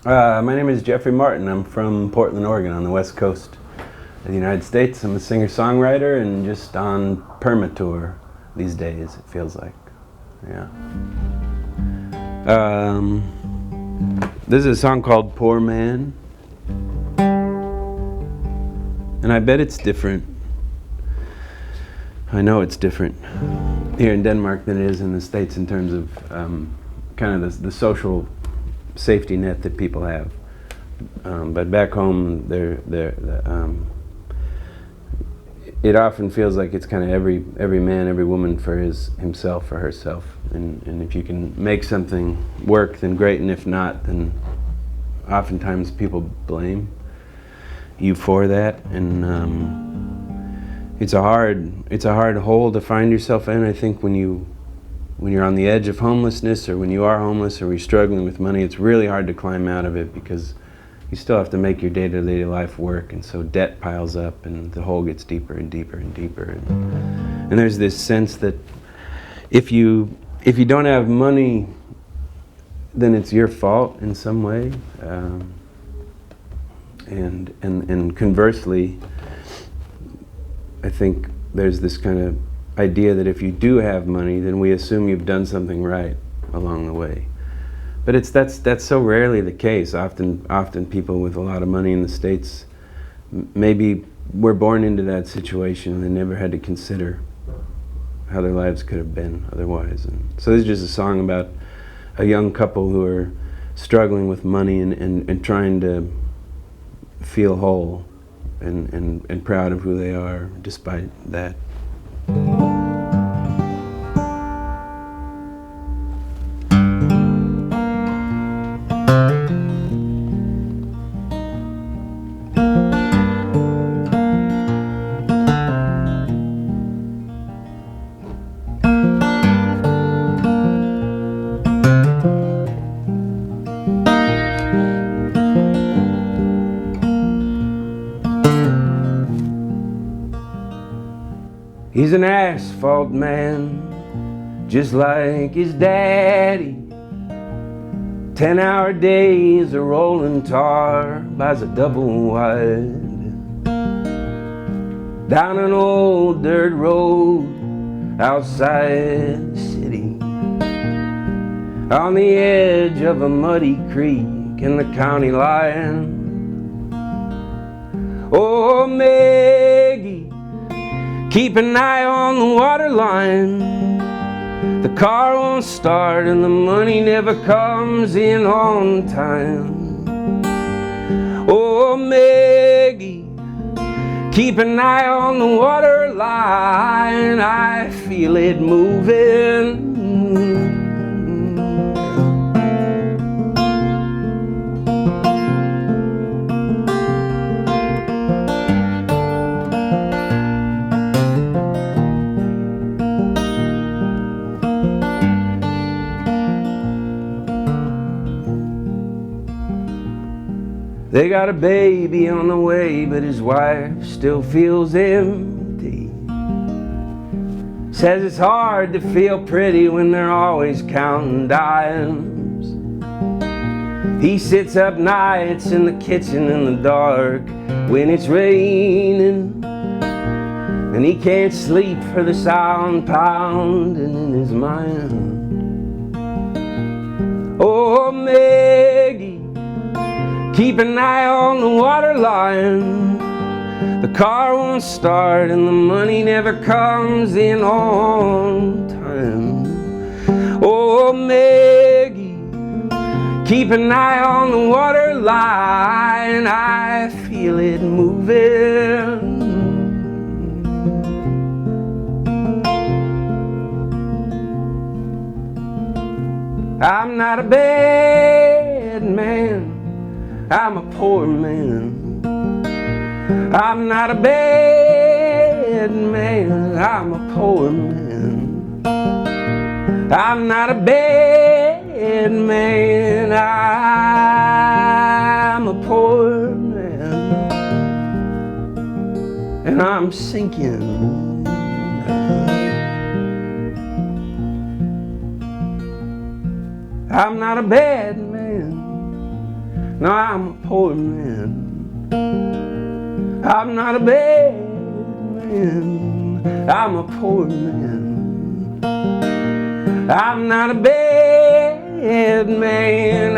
My name is Jeffrey Martin. I'm from Portland, Oregon, on the west coast of the United States. I'm a singer-songwriter and just on perma-tour these days, it feels like. Yeah. This is a song called Poor Man. And I bet it's different. I know it's different here in Denmark than it is in the States in terms of kind of the social safety net that people have. But back home, it often feels like it's kind of every man, every woman for himself or herself. And if you can make something work, then great. And if not, then oftentimes people blame you for that. And it's a hard hole to find yourself in. I think when you're on the edge of homelessness, or when you are homeless, or you're struggling with money, it's really hard to climb out of it because you still have to make your day-to-day life work, and so debt piles up and the hole gets deeper and deeper and deeper. And there's this sense that if you don't have money, then it's your fault in some way. And conversely, I think there's this kind of idea that if you do have money, then we assume you've done something right along the way. But that's so rarely the case. Often people with a lot of money in the States maybe were born into that situation and they never had to consider how their lives could have been otherwise. And so this is just a song about a young couple who are struggling with money and trying to feel whole and proud of who they are despite that. He's an asphalt man, just like his daddy. 10-hour days, a rolling tar, buys a double wide. Down an old dirt road, outside the city. On the edge of a muddy creek in the county line. Oh, Maggie, keep an eye on the water line. The car won't start and the money never comes in on time. Oh, Maggie, keep an eye on the water line. I feel it moving. They got a baby on the way, but his wife still feels empty. Says it's hard to feel pretty when they're always counting dimes. He sits up nights in the kitchen in the dark when it's raining, and he can't sleep for the sound pounding in his mind. Oh, Maggie, keep an eye on the water line. The car won't start and the money never comes in on time. Oh, Maggie, keep an eye on the water line. I feel it moving. I'm not a bad man, I'm a poor man. I'm not a bad man, I'm a poor man. I'm not a bad man, I'm a poor man. And I'm sinking. I'm not a bad man, No, I'm a poor man. I'm not a bad man. I'm a poor man. I'm not a bad man.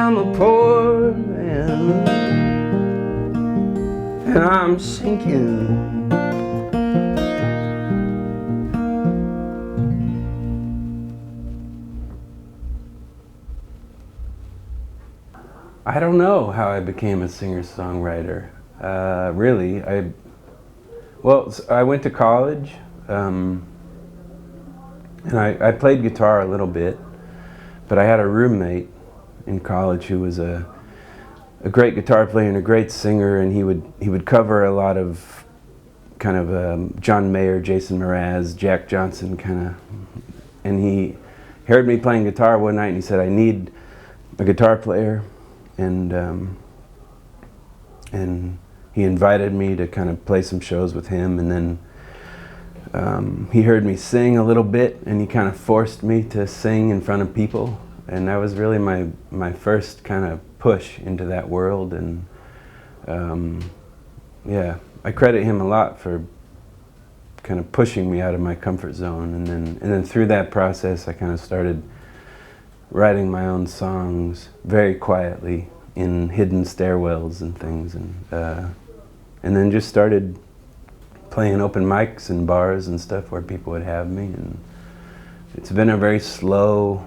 I'm a poor man. And I'm sinking. I don't know how I became a singer-songwriter. Really, I went to college, and I played guitar a little bit, but I had a roommate in college who was a great guitar player and a great singer, and he would cover a lot of kind of John Mayer, Jason Mraz, Jack Johnson kind of, and he heard me playing guitar one night and he said, I need a guitar player. And he invited me to kind of play some shows with him, and then he heard me sing a little bit, and he kind of forced me to sing in front of people, and that was really my first kind of push into that world. And yeah, I credit him a lot for kind of pushing me out of my comfort zone, and then through that process I kind of started writing my own songs very quietly in hidden stairwells and things, and then just started playing open mics and bars and stuff where people would have me, and it's been a very slow,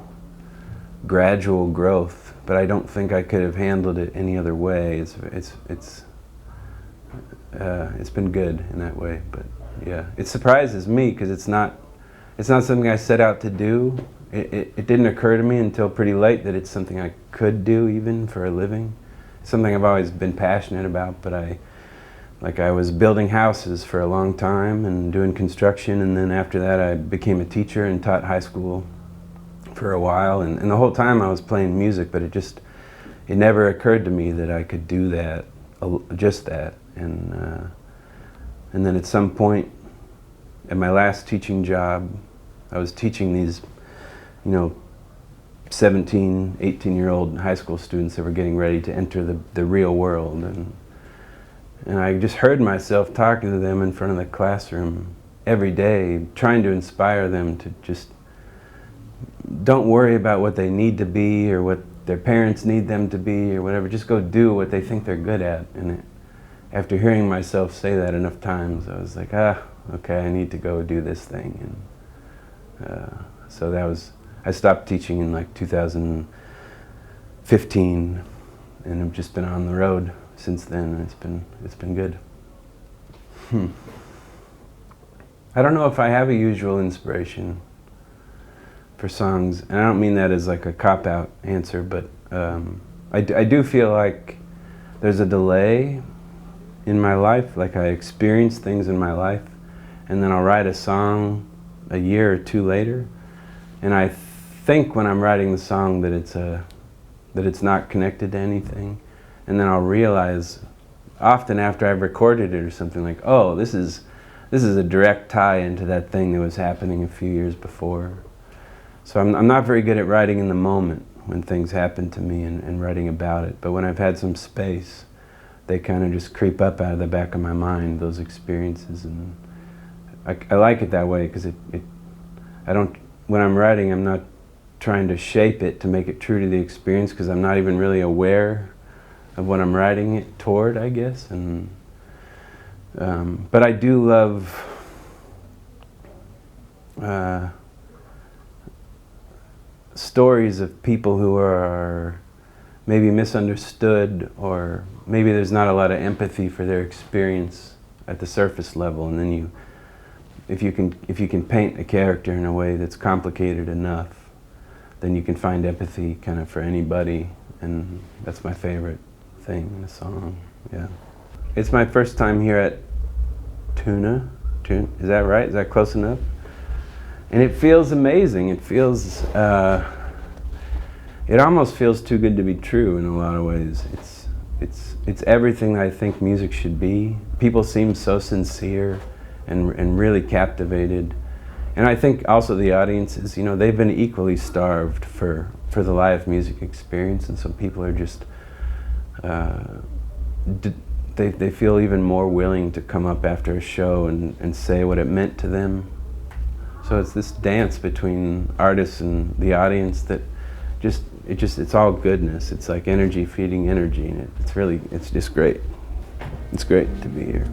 gradual growth, but I don't think I could have handled it any other way. It's been good in that way, but yeah, it surprises me because it's not something I set out to do. It didn't occur to me until pretty late that it's something I could do even for a living. It's something I've always been passionate about, but I was building houses for a long time and doing construction, and then after that I became a teacher and taught high school for a while, and the whole time I was playing music, but it never occurred to me that I could do that, just that. And then at some point at my last teaching job, I was teaching these 17, 18-year-old high school students that were getting ready to enter the real world. And I just heard myself talking to them in front of the classroom every day, trying to inspire them to just don't worry about what they need to be or what their parents need them to be or whatever. Just go do what they think they're good at. And after hearing myself say that enough times, I was like, okay, I need to go do this thing. And so I stopped teaching in like 2015, and I've just been on the road since then, and it's been good. I don't know if I have a usual inspiration for songs, and I don't mean that as like a cop-out answer, but I do feel like there's a delay in my life, like I experience things in my life, and then I'll write a song a year or two later, and I think when I'm writing the song that it's not connected to anything, and then I'll realize often after I've recorded it or something like, oh, this is a direct tie into that thing that was happening a few years before. So I'm not very good at writing in the moment when things happen to me and writing about it, but when I've had some space, they kind of just creep up out of the back of my mind, those experiences, and I like it that way because when I'm writing, I'm not trying to shape it to make it true to the experience because I'm not even really aware of what I'm writing it toward, I guess. And but I do love stories of people who are maybe misunderstood, or maybe there's not a lot of empathy for their experience at the surface level, and then if you can paint a character in a way that's complicated enough, then you can find empathy kind of for anybody, and that's my favorite thing in a song. Yeah, it's my first time here at Tønder. Is that right? Is that close enough? And it feels amazing. It feels it almost feels too good to be true in a lot of ways. It's everything I think music should be. People seem so sincere and really captivated. And I think also the audiences, you know, they've been equally starved for the live music experience, and so people are just, they feel even more willing to come up after a show and say what it meant to them. So it's this dance between artists and the audience that it's all goodness. It's like energy feeding energy, and it's just great. It's great to be here.